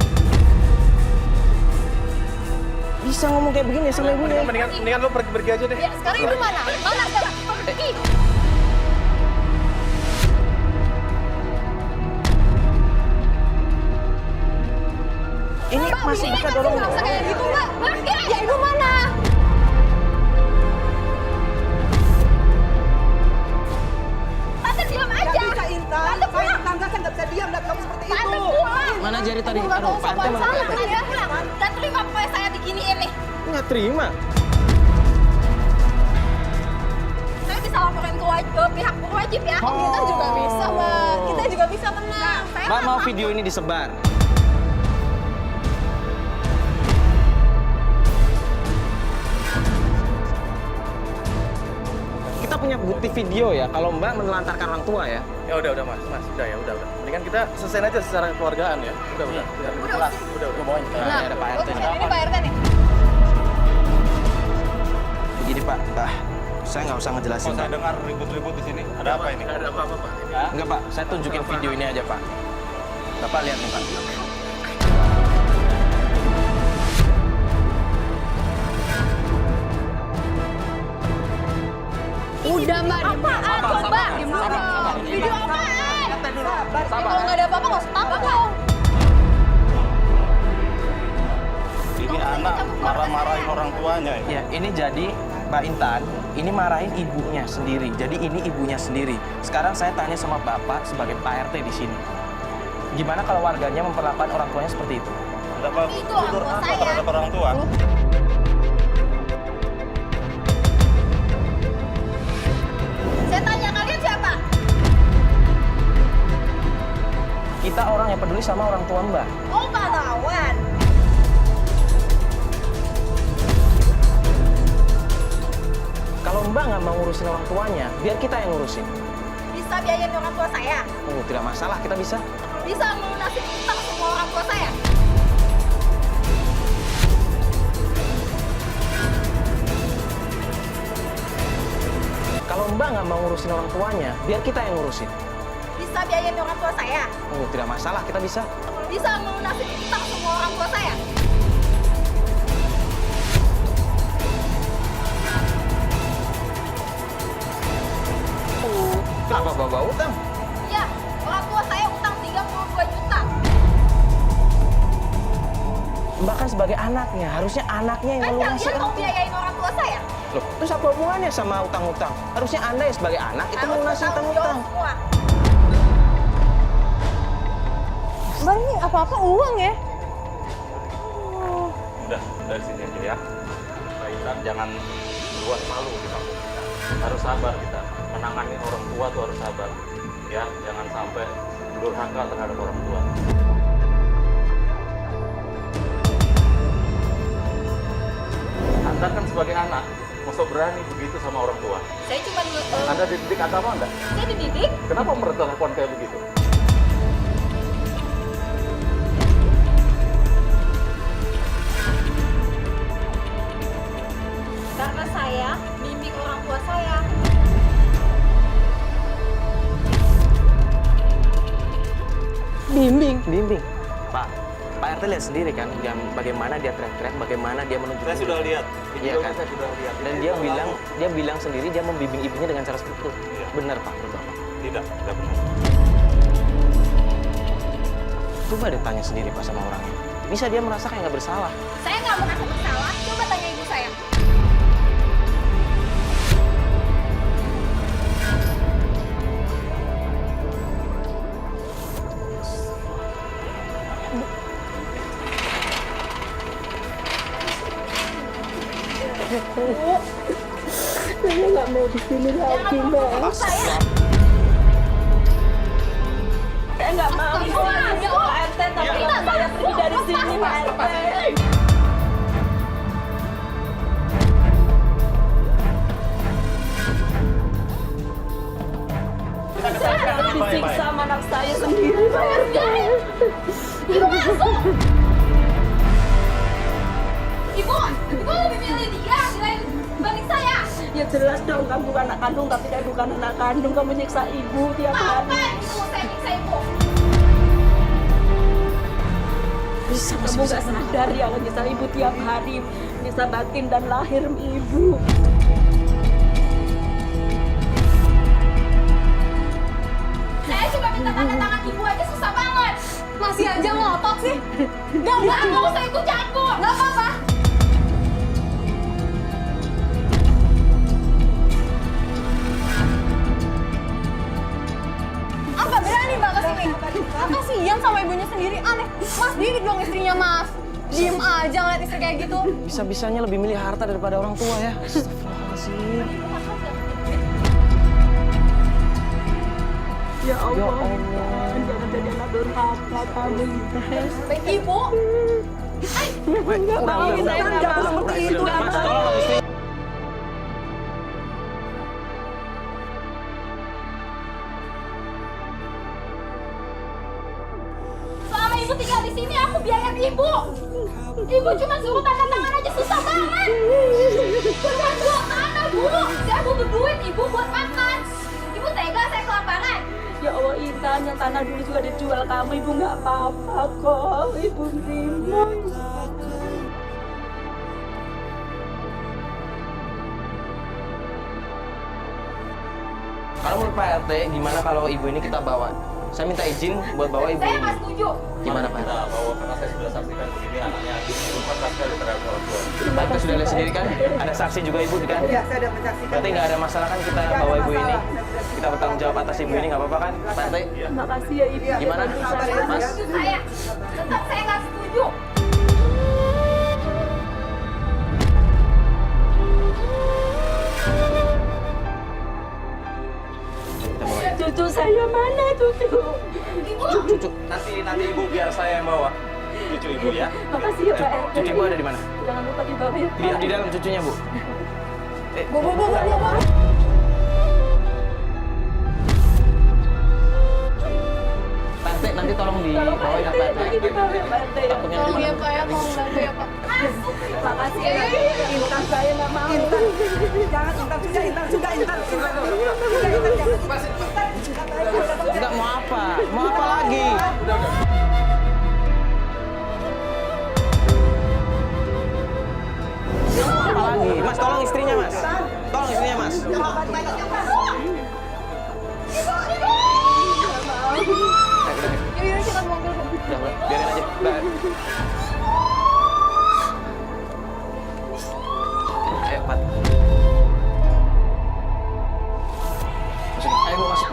[SPEAKER 1] bisa ngomong kayak begini sama ibunya.
[SPEAKER 6] Mendingan lu pergi aja deh.
[SPEAKER 3] Ya, sekarang ibu mana? Mana? Pergi.
[SPEAKER 1] Ini masih bisa dorong.
[SPEAKER 3] Nggak usah kayak gitu, Mbak. Pergi. Ya, ibu mana? Tante diam aja.
[SPEAKER 9] Bisa Intan,
[SPEAKER 3] Tante pulang.
[SPEAKER 9] tangga kan nggak bisa diam lihat kamu seperti
[SPEAKER 3] Tante
[SPEAKER 9] itu.
[SPEAKER 3] pulang.
[SPEAKER 1] Mana Jerry tadi?
[SPEAKER 2] Nggak
[SPEAKER 1] Aduh,
[SPEAKER 2] tahu
[SPEAKER 1] Pak RT mana?
[SPEAKER 2] sopan
[SPEAKER 1] Pak RT?
[SPEAKER 3] Tante pulang. Dan terima apa saya diginiin nih.
[SPEAKER 1] Nggak terima.
[SPEAKER 3] Saya bisa laporin ke pihak berwajib ya.
[SPEAKER 2] Oh, kita juga bisa, Mbak. Kita juga bisa, tenang.
[SPEAKER 3] Saya
[SPEAKER 1] Mbak
[SPEAKER 3] nggak
[SPEAKER 1] mau video ini disebar? Kita punya bukti video ya kalau Mbak menelantarkan orang tua ya.
[SPEAKER 6] Ya udah Mas, udah ya udah. Mendingan kita selesaiin aja secara kekeluargaan ya. Udah. Kelas. Udah bawain.
[SPEAKER 1] Nah, ada Pak RT nih.
[SPEAKER 2] Ini Pak RT nih.
[SPEAKER 1] Begini Pak, saya nggak usah ngejelasin Pak.
[SPEAKER 6] dengar ribut-ribut di sini. Ada apa ini? Ada apa-apa Pak?
[SPEAKER 1] Enggak Pak, saya tunjukin video ini aja Pak. Bapak lihat nih Pak.
[SPEAKER 2] Udah, Mbak.
[SPEAKER 3] apaan coba?
[SPEAKER 1] Sabar.
[SPEAKER 3] Video apaan?
[SPEAKER 2] Kalau nggak ada apa-apa, nggak usah takut.
[SPEAKER 8] Ini anak marah-marahin orang tuanya ya.
[SPEAKER 1] Ya, ini jadi Mbak Intan, ini marahin ibunya sendiri. Jadi ini ibunya sendiri. Sekarang saya tanya sama Bapak sebagai Pak RT di sini. Gimana kalau warganya memperlakukan orang tuanya seperti itu?
[SPEAKER 8] Dapat
[SPEAKER 3] Itu orang
[SPEAKER 8] tutur
[SPEAKER 3] tua
[SPEAKER 8] apa
[SPEAKER 3] saya.
[SPEAKER 8] terhadap orang tua?
[SPEAKER 3] Saya tanya kalian siapa?
[SPEAKER 1] Kita orang yang peduli sama orang tua Mbak.
[SPEAKER 3] Oh, pahlawan.
[SPEAKER 1] Kalau Mbak nggak mau ngurusin orang tuanya, biar kita yang ngurusin.
[SPEAKER 3] Bisa biayain orang tua saya.
[SPEAKER 1] Oh, tidak masalah, kita bisa.
[SPEAKER 3] Bisa melunasi utang semua orang tua saya.
[SPEAKER 1] Kalau Mbak nggak mau ngurusin orang tuanya, biar kita yang ngurusin.
[SPEAKER 3] Bisa biayain orang tua saya.
[SPEAKER 1] Oh, tidak masalah, kita bisa.
[SPEAKER 3] Bisa melunasi utang semua orang tua saya.
[SPEAKER 1] Kenapa bawa utang?
[SPEAKER 3] Iya, orang tua saya utang 32 juta.
[SPEAKER 1] Mbak kan sebagai anaknya, harusnya anaknya yang
[SPEAKER 3] Kan
[SPEAKER 1] melunasi
[SPEAKER 3] kalian mau biayain orang tua saya.
[SPEAKER 1] Loh, terus apa hubungannya sama utang-utang? Harusnya Anda ya sebagai anak itu
[SPEAKER 3] Harus
[SPEAKER 1] melunasi
[SPEAKER 3] bertanggung jawab
[SPEAKER 1] utang-utang.
[SPEAKER 3] semua.
[SPEAKER 2] Mbak, ini apa-apa uang ya?
[SPEAKER 8] Udah dari sini aja ya. Mbak Intan jangan buat malu di kampung kita. Harus sabar kita. Menangani orang tua tuh harus sabar. Ya, jangan sampai durhaka terhadap orang tua. Anda kan sebagai anak, masa berani begitu sama orang tua?
[SPEAKER 3] Saya cuma
[SPEAKER 8] Anda dididik agama enggak?
[SPEAKER 3] saya dididik.
[SPEAKER 8] Kenapa memperlakukan kayak begitu?
[SPEAKER 3] Karena saya bimbing orang tua saya.
[SPEAKER 1] Bimbing. Pak RT lihat sendiri kan bagaimana dia teriak-teriak, bagaimana dia menunjukkan.
[SPEAKER 8] Saya sudah lihat.
[SPEAKER 1] Iya kan?
[SPEAKER 8] Saya sudah lihat.
[SPEAKER 1] Dan
[SPEAKER 8] Ini
[SPEAKER 1] dia bilang sendiri dia membimbing ibunya dengan cara seperti itu.
[SPEAKER 8] Iya.
[SPEAKER 1] Benar Pak, menurut Bapak.
[SPEAKER 8] tidak benar.
[SPEAKER 1] Coba deh tanya sendiri Pak sama orangnya. Bisa dia merasa kayak nggak bersalah.
[SPEAKER 3] Saya nggak merasa bersalah. Coba tanya ibu saya.
[SPEAKER 5] Saya nggak mau di sini lagi, Mbak.
[SPEAKER 3] Saya.
[SPEAKER 5] Saya nggak mau di
[SPEAKER 3] Ibu,
[SPEAKER 5] sini,
[SPEAKER 3] Ibu.
[SPEAKER 5] Pak RT. Tapi saya pergi dari sini, Pak RT. Saya disiksa sama anak saya sendiri, Pak RT.
[SPEAKER 3] Ibu masuk. Ibu lebih milih dia dibanding saya.
[SPEAKER 5] Ya jelas dong, kamu bukan anak kandung, tapi saya bukan anak kandung. Kamu nyiksa ibu tiap
[SPEAKER 3] Apa
[SPEAKER 5] hari.
[SPEAKER 3] itu saya nyiksa ibu?
[SPEAKER 5] Kamu nggak sadar ya, nyiksa ibu tiap hari. Nyiksa batin dan lahir ibu.
[SPEAKER 3] Saya cuma minta tanda tangan ibu aja susah banget.
[SPEAKER 2] Masih aja ngotot sih.
[SPEAKER 3] Nggak usah ikut campur. Nggak apa-apa.
[SPEAKER 2] Apa berani Mbak kesini? Kasihan sama ibunya sendiri, aneh. Mas didik dong istrinya Mas. Diem aja ngeliat istri kayak gitu.
[SPEAKER 1] Bisa-bisanya lebih milih harta daripada orang tua ya. Astagfirullahaladzim.
[SPEAKER 5] Ya Allah, jangan jadi anak durhaka kamu, Intan.
[SPEAKER 3] Baik ibu.
[SPEAKER 5] Nggak mau, saya nggak mau seperti itu,
[SPEAKER 1] Mas,
[SPEAKER 5] Intan.
[SPEAKER 1] tolong istri.
[SPEAKER 3] Selama ibu tinggal di sini aku biayain ibu. Ibu cuma suruh tanda tangan aja susah banget. Cuma buat mana bu? Saya mau berduit ibu buat makan. Ibu tega saya kelaparan.
[SPEAKER 5] Ya Allah, Intan, yang tanah dulu juga dijual kamu. Ibu nggak apa-apa kok. Ibu terima.
[SPEAKER 1] Kalau menurut Pak RT, gimana kalau ibu ini kita bawa? Saya minta izin buat bawa ibu
[SPEAKER 3] Saya
[SPEAKER 1] ini.
[SPEAKER 3] nggak setuju.
[SPEAKER 1] Gimana Pak RT?
[SPEAKER 8] Kita bawa karena saya sudah saksikan begini anaknya durhaka sekali terhadap orang tua.
[SPEAKER 1] Pak RT sudah lihat sendiri kan? Ada saksi juga ibu kan?
[SPEAKER 9] Iya, saya udah menyaksikan.
[SPEAKER 1] Berarti nggak ada masalah kan kita bawa ibu ini? Kita bertanggung jawab atas ibu ini, nggak apa-apa kan Pak RT?
[SPEAKER 5] Terima kasih ya, Ibu.
[SPEAKER 1] Gimana?
[SPEAKER 5] Bantu saya.
[SPEAKER 1] Mas?
[SPEAKER 3] Setuju saya. Tetap saya nggak setuju.
[SPEAKER 1] Bu ya.
[SPEAKER 5] Makasih ya Pak RT.
[SPEAKER 1] Cucu Ibu ada di mana?
[SPEAKER 5] Jangan lupa dibawa ya.
[SPEAKER 1] Di dalam cucunya, Bu.
[SPEAKER 2] Bu.
[SPEAKER 1] Pak RT, nanti tolong dibawain ya, Pak RT.
[SPEAKER 5] Dibawa ya Pak RT ya.
[SPEAKER 1] Takutnya
[SPEAKER 2] Tolong
[SPEAKER 1] gimana?
[SPEAKER 2] ya Pak ya, tolong bantu ya Pak.
[SPEAKER 5] Makasih ya. Intan saya nggak mau.
[SPEAKER 9] Jangan, Intan sudah.
[SPEAKER 1] Enggak, mau apa? Mau apa lagi? Mau apa lagi? Mas, tolong istrinya, Mas. Tolong istrinya, Mas.
[SPEAKER 2] Yuk, kita mobil.
[SPEAKER 1] Udah, Mbak. Biarin aja. Mbak. Ayo, Pat. Masukin. Ayo, Bu, masuk.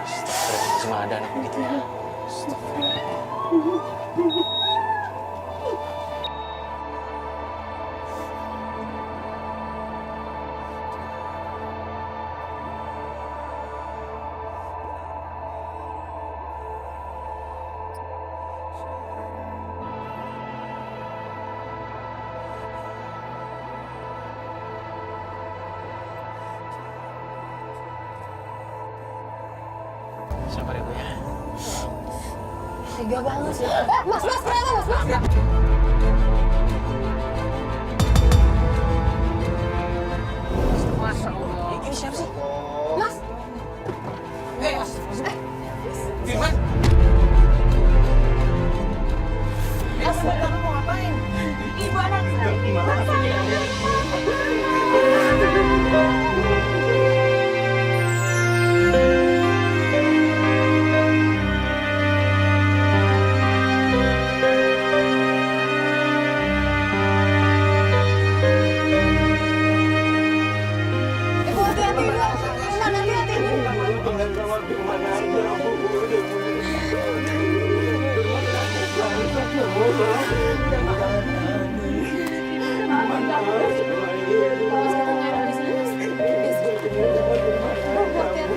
[SPEAKER 1] Astagfirullah, cuma ada anak begitu ya. Sabar ya, Bu ya.
[SPEAKER 2] Tega banget sih. Mas, ternyata mas.
[SPEAKER 1] Ini siapa sih?
[SPEAKER 2] Mas.
[SPEAKER 1] Mas. Firman.
[SPEAKER 2] Mas, kamu mau ngapain? Ibu anak Ibu hati-hati, Ibu. Firman, hati-hati, Ibu. Mas, kita nggak ada di sini, Mas. Hati-hati.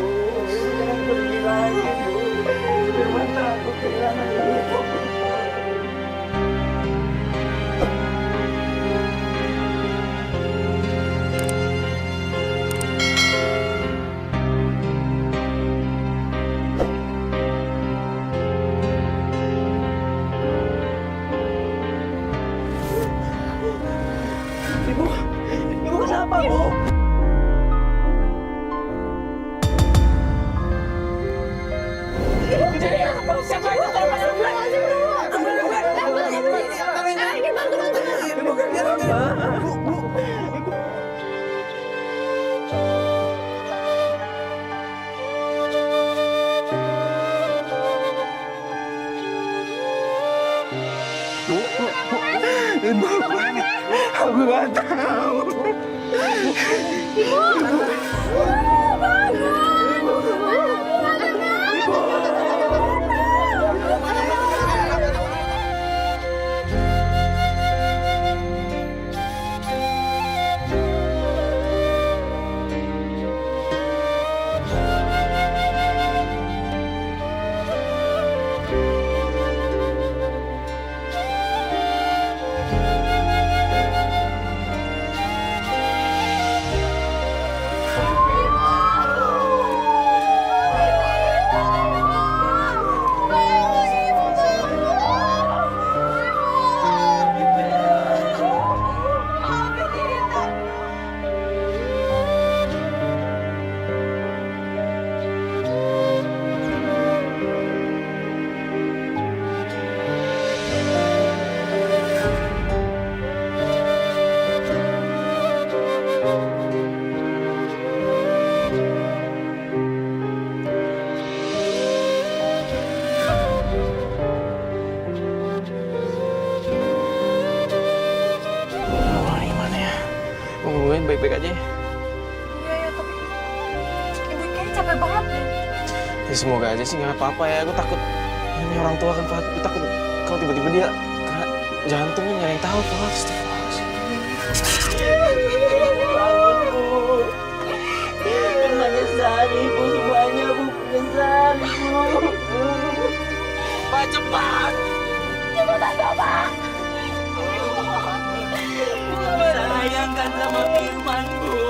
[SPEAKER 7] Ibu kenapa, Bu? Aku nggak tahu.
[SPEAKER 1] baik-baik aja ya?
[SPEAKER 2] Iya, tapi ibu kayaknya capek banget deh.
[SPEAKER 1] Ya semoga aja sih nggak apa-apa ya. Aku takut ini orang tua kan, Pak. Aku takut kalau tiba-tiba dia kena jantungnya nggak ada yang tahu, Pak.
[SPEAKER 7] Firman nyesal, Ibu semuanya, Bu Intan, Ibu. Pak, cepat.
[SPEAKER 3] Cepetan dong, Pak.
[SPEAKER 7] Sayang kan sama Firman, Bu.